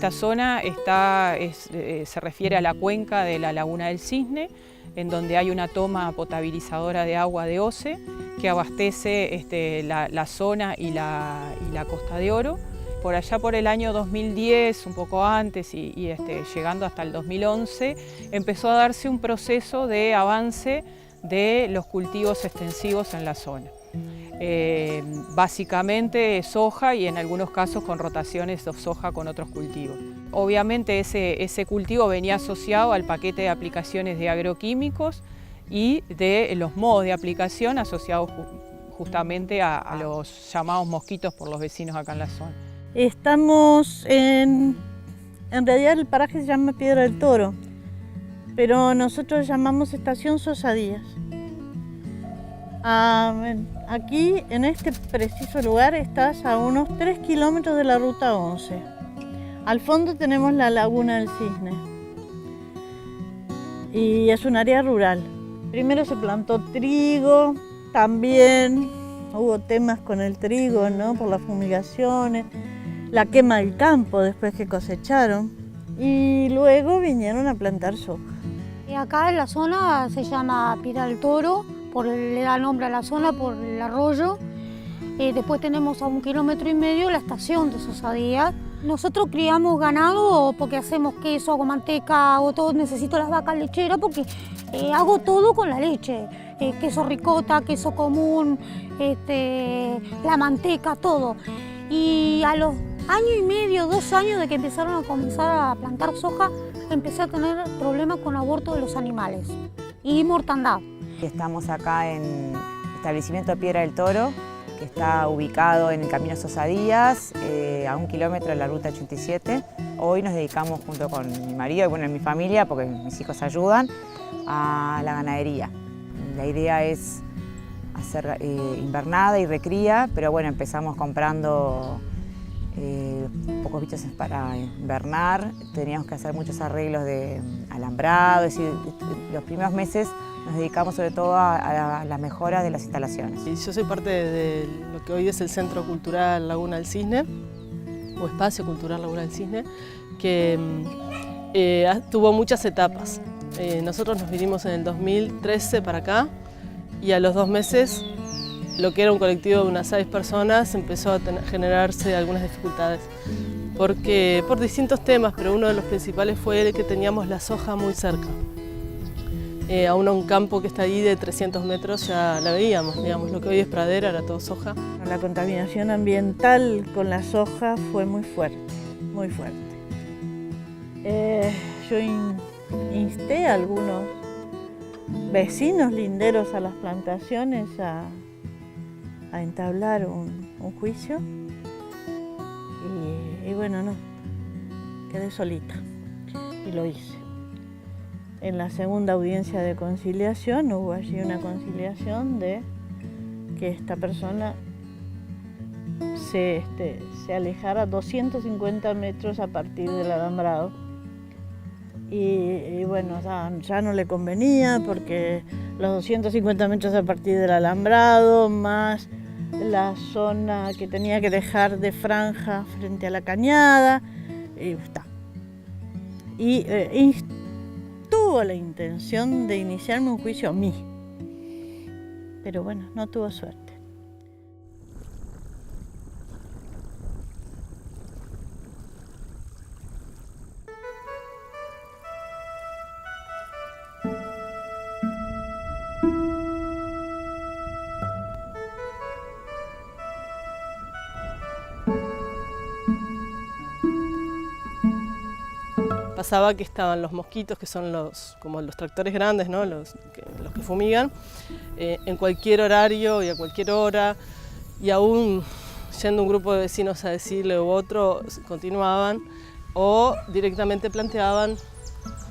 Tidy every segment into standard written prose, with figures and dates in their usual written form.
Esta zona se refiere a la cuenca de la Laguna del Cisne, en donde hay una toma potabilizadora de agua de OCE que abastece la zona y la Costa de Oro. Por allá por el año 2010, un poco antes y llegando hasta el 2011, empezó a darse un proceso de avance de los cultivos extensivos en la zona. Básicamente soja y en algunos casos con rotaciones de soja con otros cultivos. Obviamente ese cultivo venía asociado al paquete de aplicaciones de agroquímicos y de los modos de aplicación asociados justamente a los llamados mosquitos por los vecinos acá en la zona. Estamos en realidad el paraje se llama Piedra del Toro, pero nosotros llamamos Estación Sosa Díaz. Aquí, en este preciso lugar, estás a unos 3 kilómetros de la Ruta 11. Al fondo tenemos la Laguna del Cisne y es un área rural. Primero se plantó trigo, también hubo temas con el trigo, ¿no? Por las fumigaciones, la quema del campo después que cosecharon y luego vinieron a plantar soja. Y acá en la zona se llama Piedra del Toro, le da nombre a la zona por el arroyo. Después tenemos a 1,5 kilómetros la estación de Sosa Díaz. Nosotros criamos ganado porque hacemos queso, hago manteca, hago todo, necesito las vacas lecheras porque hago todo con la leche. Queso ricota, queso común, la manteca, todo. Y a los año y medio, 2 años de que empezaron a comenzar a plantar soja, empecé a tener problemas con aborto de los animales y mortandad. Estamos acá en el establecimiento Piedra del Toro, que está ubicado en el camino Sosa Díaz, a 1 kilómetro de la Ruta 87. Hoy nos dedicamos junto con mi marido y bueno, mi familia, porque mis hijos ayudan, a la ganadería. La idea es hacer invernada y recría, pero bueno, empezamos comprando pocos bichos para invernar. Teníamos que hacer muchos arreglos de alambrado, es decir, los primeros meses nos dedicamos sobre todo a la mejora de las instalaciones. Yo soy parte de lo que hoy es el Centro Cultural Laguna del Cisne, o Espacio Cultural Laguna del Cisne, que tuvo muchas etapas. Nosotros nos vinimos en el 2013 para acá y a los 2 meses lo que era un colectivo de unas 6 personas empezó a generarse algunas dificultades por distintos temas, pero uno de los principales fue que teníamos la soja muy cerca. A un campo que está ahí de 300 metros ya la veíamos, digamos, lo que hoy es pradera era todo soja. La contaminación ambiental con la soja fue muy fuerte, muy fuerte. Yo insté a algunos vecinos linderos a las plantaciones a entablar un juicio y bueno, no, quedé solita y lo hice. En la segunda audiencia de conciliación hubo allí una conciliación de que esta persona se alejara 250 metros a partir del alambrado. Y bueno, ya no le convenía porque los 250 metros a partir del alambrado, más la zona que tenía que dejar de franja frente a la cañada, y está. Y tuvo la intención de iniciarme un juicio a mí, pero bueno, no tuvo suerte. Pasaba que estaban los mosquitos, que son como los tractores grandes, ¿no? los que fumigan, en cualquier horario y a cualquier hora, y aún yendo un grupo de vecinos a decirle u otro, continuaban, o directamente planteaban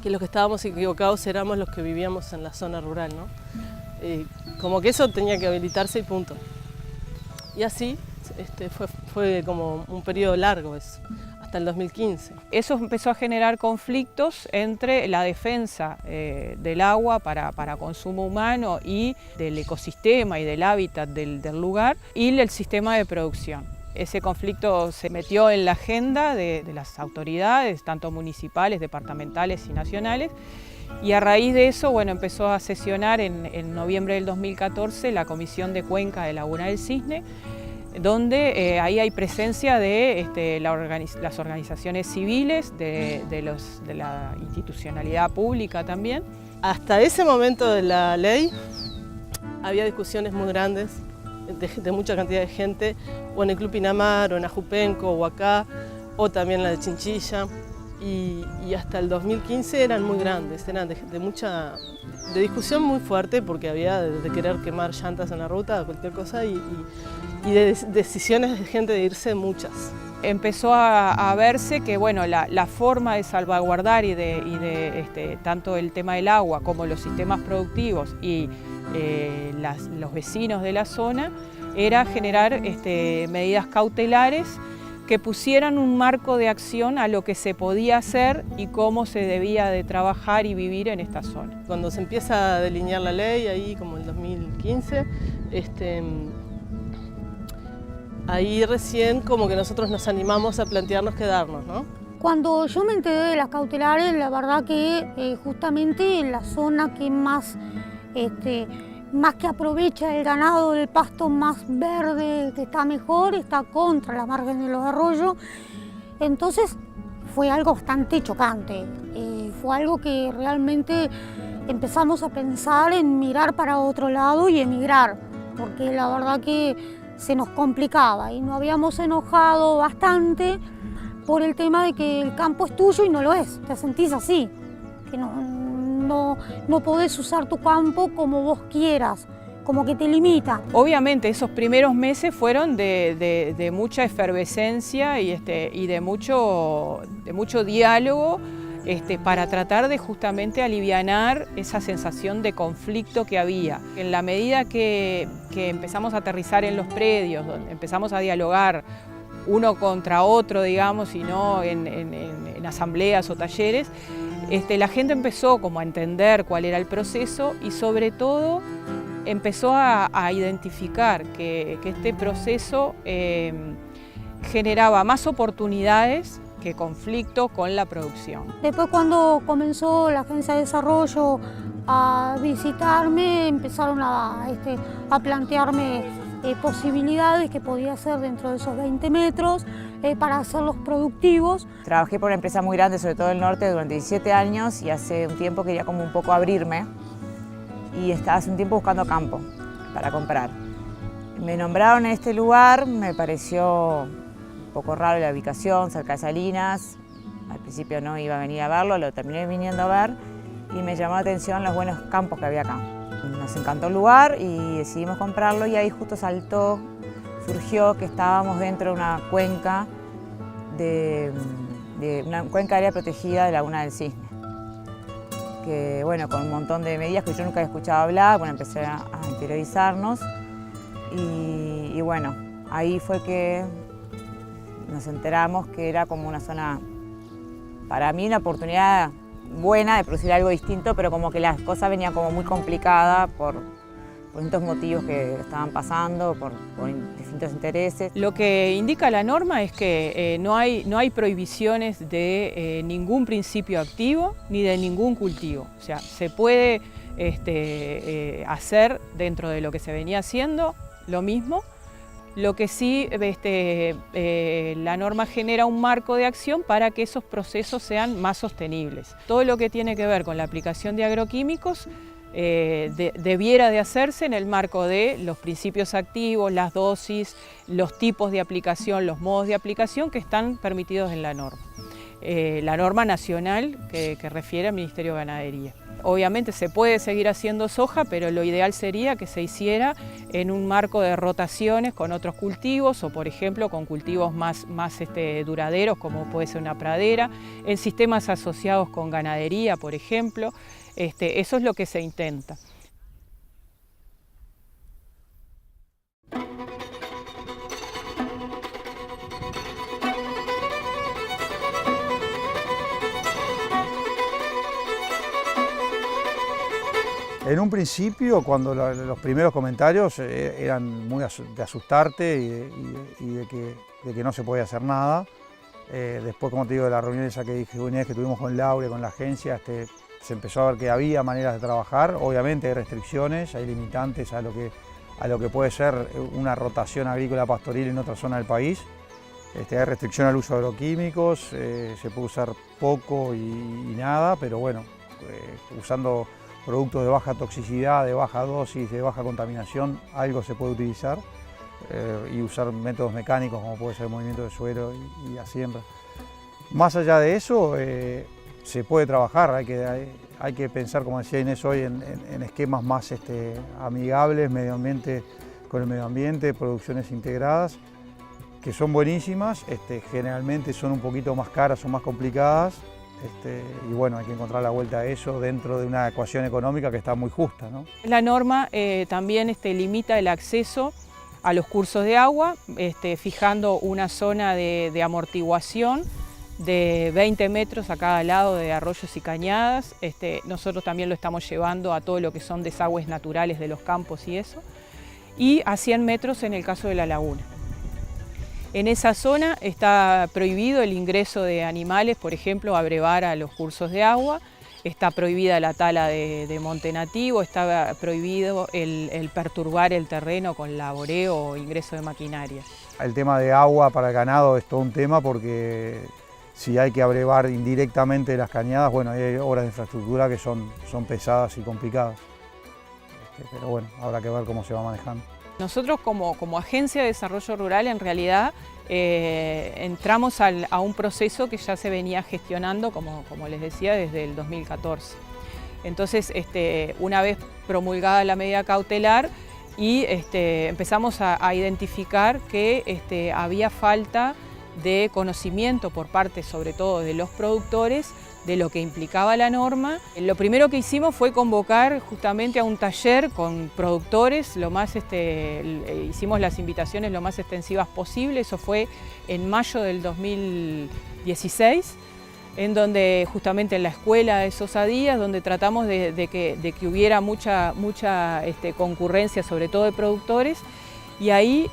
que los que estábamos equivocados éramos los que vivíamos en la zona rural, ¿no? Como que eso tenía que habilitarse y punto. Y así fue como un periodo largo eso. Hasta el 2015. Eso empezó a generar conflictos entre la defensa del agua para consumo humano y del ecosistema y del hábitat del lugar y el sistema de producción. Ese conflicto se metió en la agenda de las autoridades, tanto municipales, departamentales y nacionales, y a raíz de eso, bueno, empezó a sesionar en noviembre del 2014 la Comisión de Cuenca de Laguna del Cisne, donde ahí hay presencia de las organizaciones civiles, de la institucionalidad pública también. Hasta ese momento de la ley había discusiones muy grandes de mucha cantidad de gente, o en el Club Pinamar, o en Ajupenco, o acá, o también la de Chinchilla, y hasta el 2015 eran muy grandes, eran de discusión muy fuerte, porque había de querer quemar llantas en la ruta, cualquier cosa, y de decisiones de gente de irse muchas. Empezó a verse que bueno, la forma de salvaguardar y de tanto el tema del agua como los sistemas productivos y los vecinos de la zona era generar medidas cautelares que pusieran un marco de acción a lo que se podía hacer y cómo se debía de trabajar y vivir en esta zona. Cuando se empieza a delinear la ley, ahí como en 2015, ahí recién como que nosotros nos animamos a plantearnos quedarnos, ¿no? Cuando yo me enteré de las cautelares, la verdad que justamente en la zona que más que aprovecha el ganado del pasto más verde, que está mejor, está contra la margen de los arroyos. Entonces fue algo bastante chocante, fue algo que realmente empezamos a pensar en mirar para otro lado y emigrar, porque la verdad que se nos complicaba y nos habíamos enojado bastante por el tema de que el campo es tuyo y no lo es, te sentís así, que no podés usar tu campo como vos quieras, como que te limita. Obviamente esos primeros meses fueron de mucha efervescencia y de mucho diálogo para tratar de justamente alivianar esa sensación de conflicto que había. En la medida que empezamos a aterrizar en los predios, donde empezamos a dialogar uno contra otro, digamos, y no en asambleas o talleres, la gente empezó como a entender cuál era el proceso y sobre todo empezó a identificar que este proceso generaba más oportunidades que conflicto con la producción. Después, cuando comenzó la Agencia de Desarrollo a visitarme, empezaron a plantearme posibilidades que podía hacer dentro de esos 20 metros para hacerlos productivos. Trabajé por una empresa muy grande, sobre todo en el norte, durante 17 años y hace un tiempo quería como un poco abrirme y estaba hace un tiempo buscando campo para comprar. Me nombraron en este lugar, me pareció un poco raro la ubicación, cerca de Salinas. Al principio no iba a venir a verlo, lo terminé viniendo a ver y me llamó la atención los buenos campos que había acá. Nos encantó el lugar y decidimos comprarlo y ahí justo surgió que estábamos dentro de una cuenca, de una cuenca de área protegida de Laguna del Cisne. Que bueno, con un montón de medidas que yo nunca había escuchado hablar, bueno, empecé a interiorizarnos y bueno, ahí fue que nos enteramos que era como una zona, para mí una oportunidad buena de producir algo distinto, pero como que las cosas venían como muy complicadas por distintos motivos que estaban pasando, por distintos intereses. Lo que indica la norma es que no hay prohibiciones de ningún principio activo ni de ningún cultivo. O sea, se puede hacer dentro de lo que se venía haciendo lo mismo. Lo que sí, la norma genera un marco de acción para que esos procesos sean más sostenibles. Todo lo que tiene que ver con la aplicación de agroquímicos debiera de hacerse en el marco de los principios activos, las dosis, los tipos de aplicación, los modos de aplicación que están permitidos en la norma nacional que refiere al Ministerio de Ganadería. Obviamente se puede seguir haciendo soja, pero lo ideal sería que se hiciera en un marco de rotaciones con otros cultivos o, por ejemplo, con cultivos más duraderos, como puede ser una pradera, en sistemas asociados con ganadería, por ejemplo. Eso es lo que se intenta. En un principio, cuando los primeros comentarios eran muy de asustarte y de que no se podía hacer nada. Después, como te digo, de las reuniones que tuvimos con Laura y con la agencia, se empezó a ver que había maneras de trabajar. Obviamente hay restricciones, hay limitantes a lo que puede ser una rotación agrícola pastoril en otra zona del país. Hay restricción al uso de agroquímicos, se puede usar poco y nada, pero bueno, usando productos de baja toxicidad, de baja dosis, de baja contaminación, algo se puede utilizar y usar métodos mecánicos como puede ser el movimiento de suelo y la siembra. Más allá de eso, se puede trabajar, hay que pensar, como decía Inés hoy, en esquemas más amigables con el medio ambiente, producciones integradas, que son buenísimas, generalmente son un poquito más caras o más complicadas. Y bueno, hay que encontrar la vuelta a eso dentro de una ecuación económica que está muy justa, ¿no? La norma también limita el acceso a los cursos de agua, fijando una zona de amortiguación de 20 metros a cada lado de arroyos y cañadas. Nosotros también lo estamos llevando a todo lo que son desagües naturales de los campos y eso, y a 100 metros en el caso de la laguna. En esa zona está prohibido el ingreso de animales, por ejemplo, a brevar a los cursos de agua, está prohibida la tala de monte nativo, está prohibido el perturbar el terreno con laboreo o ingreso de maquinaria. El tema de agua para el ganado es todo un tema porque si hay que abrevar indirectamente las cañadas, bueno, hay obras de infraestructura que son pesadas y complicadas. Pero bueno, habrá que ver cómo se va manejando. Nosotros como Agencia de Desarrollo Rural en realidad entramos a un proceso que ya se venía gestionando, como les decía, desde el 2014. Entonces, una vez promulgada la medida cautelar y empezamos a identificar que había falta de conocimiento por parte sobre todo de los productores de lo que implicaba la norma. Lo primero que hicimos fue convocar justamente a un taller con productores, hicimos las invitaciones lo más extensivas posible, eso fue en mayo del 2016, en donde justamente en la escuela de Sosa Díaz, donde tratamos de que hubiera mucha concurrencia, sobre todo de productores. Y ahí,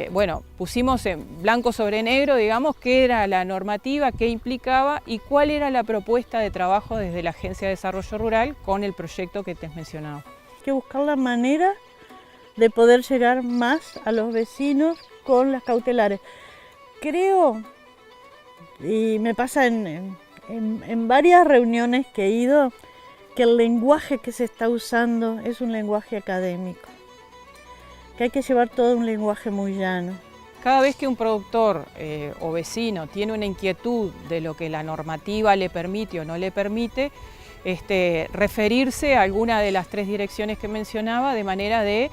bueno, pusimos en blanco sobre negro, digamos, qué era la normativa, qué implicaba y cuál era la propuesta de trabajo desde la Agencia de Desarrollo Rural con el proyecto que te has mencionado. Hay que buscar la manera de poder llegar más a los vecinos con las cautelares. Creo, y me pasa en varias reuniones que he ido, que el lenguaje que se está usando es un lenguaje académico, que hay que llevar todo un lenguaje muy llano. Cada vez que un productor o vecino tiene una inquietud de lo que la normativa le permite o no le permite, referirse a alguna de las 3 direcciones que mencionaba de manera de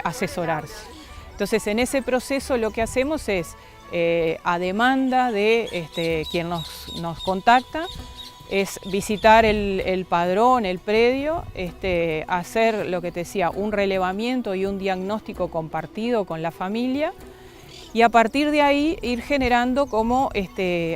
asesorarse. Entonces, en ese proceso lo que hacemos es, a demanda de quien nos contacta, es visitar el padrón, el predio, hacer lo que te decía, un relevamiento y un diagnóstico compartido con la familia y a partir de ahí ir generando como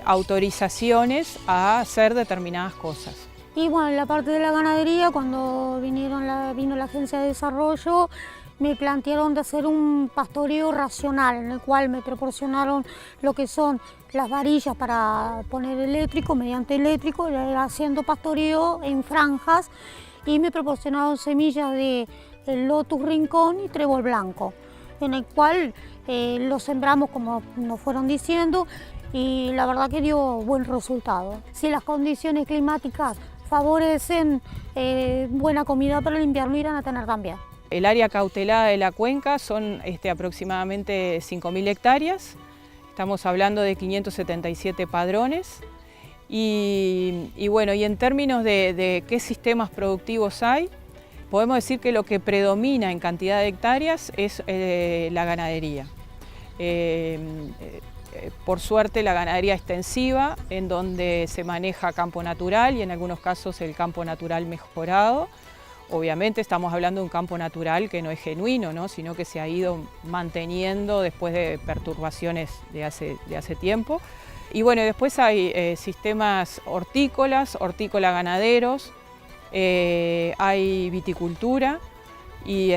autorizaciones a hacer determinadas cosas. Y bueno, en la parte de la ganadería, cuando vino la Agencia de Desarrollo, me plantearon de hacer un pastoreo racional, en el cual me proporcionaron lo que son las varillas para poner eléctrico, mediante eléctrico, haciendo pastoreo en franjas, y me proporcionaron semillas de lotus rincón y trébol blanco, en el cual lo sembramos como nos fueron diciendo y la verdad que dio buen resultado. Si las condiciones climáticas favorecen buena comida para el invierno, irán a tener también. El área cautelada de la cuenca son aproximadamente 5.000 hectáreas, estamos hablando de 577 padrones y bueno, y en términos de qué sistemas productivos hay, podemos decir que lo que predomina en cantidad de hectáreas es la ganadería. Por suerte la ganadería extensiva, en donde se maneja campo natural y en algunos casos el campo natural mejorado. Obviamente estamos hablando de un campo natural que no es genuino, ¿no? Sino que se ha ido manteniendo después de perturbaciones de hace tiempo. Y bueno, después hay sistemas hortícolas, hortícola-ganaderos, hay viticultura y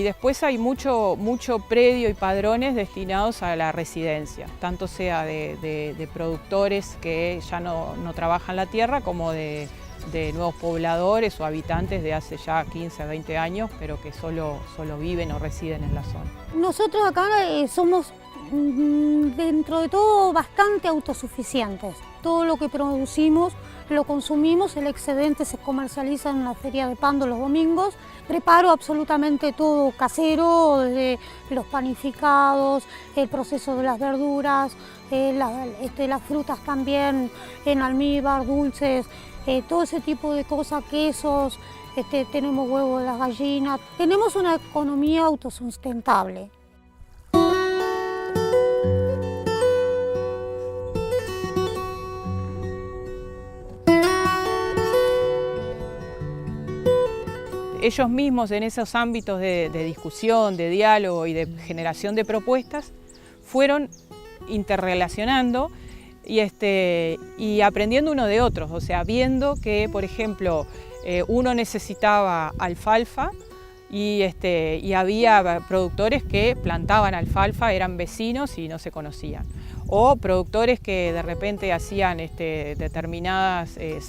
después hay mucho predio y padrones destinados a la residencia, tanto sea de productores que ya no trabajan la tierra como de nuevos pobladores o habitantes de hace ya 15 a 20 años, pero que solo viven o residen en la zona. Nosotros acá somos dentro de todo bastante autosuficientes. Todo lo que producimos lo consumimos, el excedente se comercializa en una feria de Pando los domingos. Preparo absolutamente todo casero, desde los panificados, el proceso de las verduras, las frutas también en almíbar, dulces, todo ese tipo de cosas, quesos, tenemos huevos de las gallinas. Tenemos una economía autosustentable. Ellos mismos en esos ámbitos de discusión, de diálogo y de generación de propuestas fueron interrelacionando y aprendiendo uno de otros, o sea, viendo que, por ejemplo, uno necesitaba alfalfa y había productores que plantaban alfalfa, eran vecinos y no se conocían. O productores que de repente hacían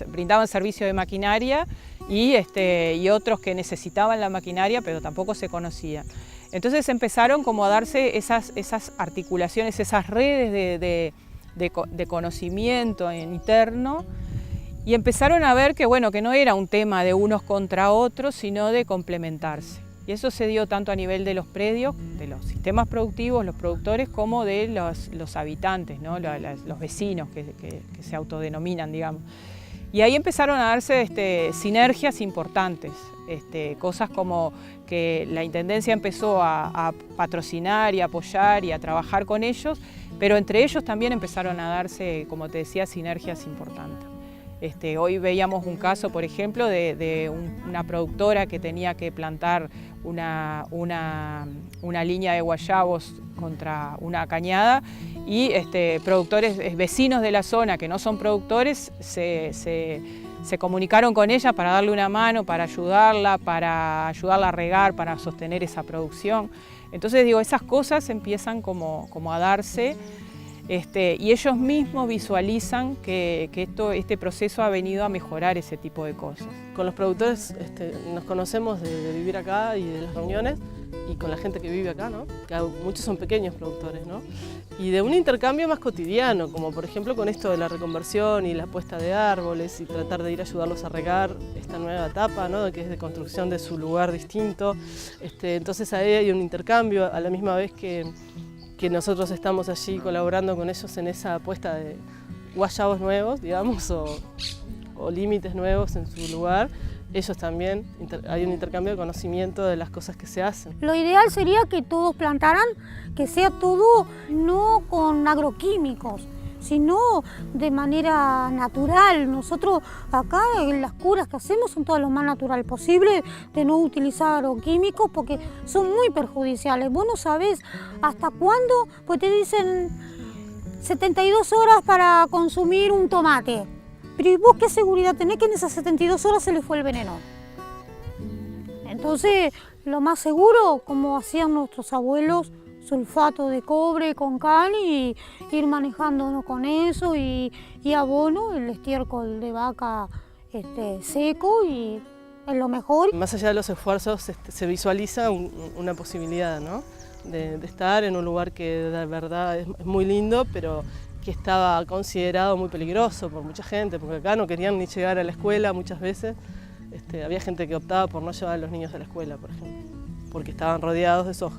brindaban servicio de maquinaria y otros que necesitaban la maquinaria pero tampoco se conocían. Entonces empezaron como a darse esas articulaciones, esas redes de conocimiento interno y empezaron a ver que, bueno, que no era un tema de unos contra otros, sino de complementarse. Y eso se dio tanto a nivel de los predios, de los sistemas productivos, los productores, como de los habitantes, ¿no? Los vecinos que se autodenominan, digamos. Y ahí empezaron a darse sinergias importantes, cosas como que la Intendencia empezó a patrocinar y apoyar y a trabajar con ellos, pero entre ellos también empezaron a darse, como te decía, sinergias importantes. Hoy veíamos un caso, por ejemplo, de una productora que tenía que plantar una línea de guayabos contra una cañada y productores, vecinos de la zona que no son productores, se comunicaron con ella para darle una mano, para ayudarla a regar, para sostener esa producción. Entonces, digo, esas cosas empiezan como a darse. Y ellos mismos visualizan que este proceso ha venido a mejorar ese tipo de cosas. Con los productores nos conocemos de vivir acá y de las reuniones y con la gente que vive acá, ¿no? Que muchos son pequeños productores, ¿no? Y de un intercambio más cotidiano, como por ejemplo con esto de la reconversión y la puesta de árboles y tratar de ir a ayudarlos a regar esta nueva etapa, ¿no? Que es de construcción de su lugar distinto. Entonces ahí hay un intercambio a la misma vez que nosotros estamos allí colaborando con ellos en esa apuesta de guayabos nuevos, digamos, o límites nuevos en su lugar. Ellos también, hay un intercambio de conocimiento de las cosas que se hacen. Lo ideal sería que todos plantaran, que sea todo no con agroquímicos, sino de manera natural. Nosotros acá en las curas que hacemos son todo lo más natural posible, de no utilizar agroquímicos porque son muy perjudiciales. Vos no sabés hasta cuándo, pues te dicen 72 horas para consumir un tomate. Pero ¿y vos qué seguridad tenés que en esas 72 horas se le fue el veneno? Entonces, lo más seguro, como hacían nuestros abuelos, sulfato de cobre con cal y ir manejándonos con eso y abono, el estiércol de vaca seco y es lo mejor. Más allá de los esfuerzos se visualiza una posibilidad, ¿no? de estar en un lugar que de verdad es muy lindo, pero que estaba considerado muy peligroso por mucha gente, porque acá no querían ni llegar a la escuela muchas veces. Había gente que optaba por no llevar a los niños a la escuela, por ejemplo, porque estaban rodeados de soja.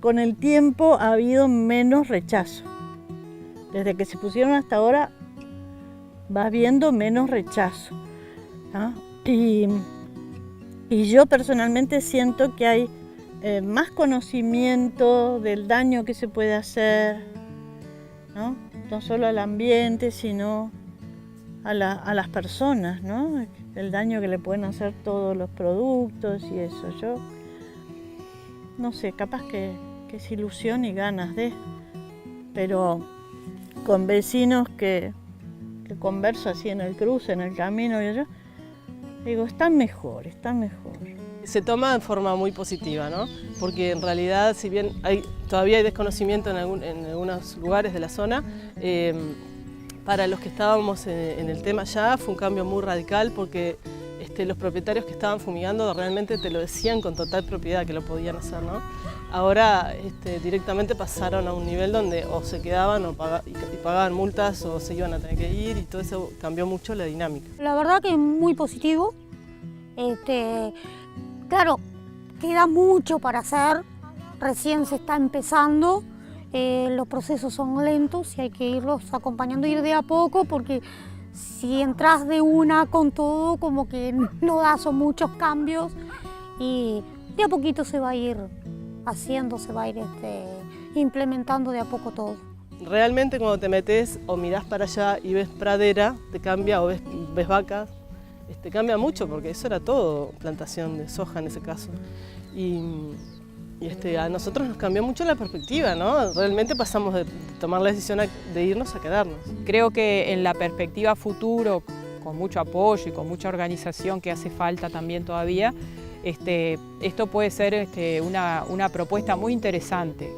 Con el tiempo ha habido menos rechazo. Desde que se pusieron hasta ahora va habiendo menos rechazo, ¿no? Y yo personalmente siento que hay más conocimiento del daño que se puede hacer, ¿no? No solo al ambiente, sino a las personas, ¿no? El daño que le pueden hacer todos los productos y eso. Yo no sé, capaz que es ilusión y ganas de, pero con vecinos que converso así en el cruce, en el camino y yo, Digo, están mejor, están mejor. Se toma en forma muy positiva, ¿no? Porque en realidad, si bien todavía hay desconocimiento en algunos lugares de la zona, para los que estábamos en el tema ya fue un cambio muy radical porque los propietarios que estaban fumigando realmente te lo decían con total propiedad que lo podían hacer, ¿no? Ahora directamente pasaron a un nivel donde o se quedaban y pagaban multas o se iban a tener que ir, y todo eso cambió mucho la dinámica. La verdad que es muy positivo. Claro, queda mucho para hacer, recién se está empezando, los procesos son lentos y hay que irlos acompañando, ir de a poco, porque si entras de una con todo, como que no da, son muchos cambios y de a poquito se va a ir haciendo, se va a ir implementando de a poco todo. Realmente cuando te metes o mirás para allá y ves pradera, te cambia, o ves vacas, cambia mucho, porque eso era todo plantación de soja en ese caso. Y a nosotros nos cambió mucho la perspectiva, ¿no? Realmente pasamos de tomar la decisión de irnos a quedarnos. Creo que en la perspectiva futuro, con mucho apoyo y con mucha organización que hace falta también todavía, esto puede ser una propuesta muy interesante.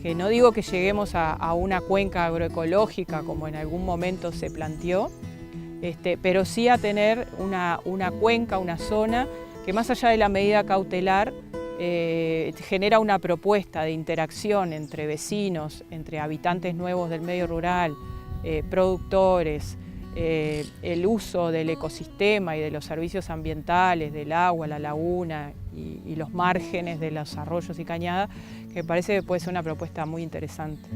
Que no digo que lleguemos a una cuenca agroecológica como en algún momento se planteó, pero sí a tener una cuenca, una zona que más allá de la medida cautelar genera una propuesta de interacción entre vecinos, entre habitantes nuevos del medio rural, productores, el uso del ecosistema y de los servicios ambientales, del agua, la laguna y los márgenes de los arroyos y cañadas, que me parece que puede ser una propuesta muy interesante.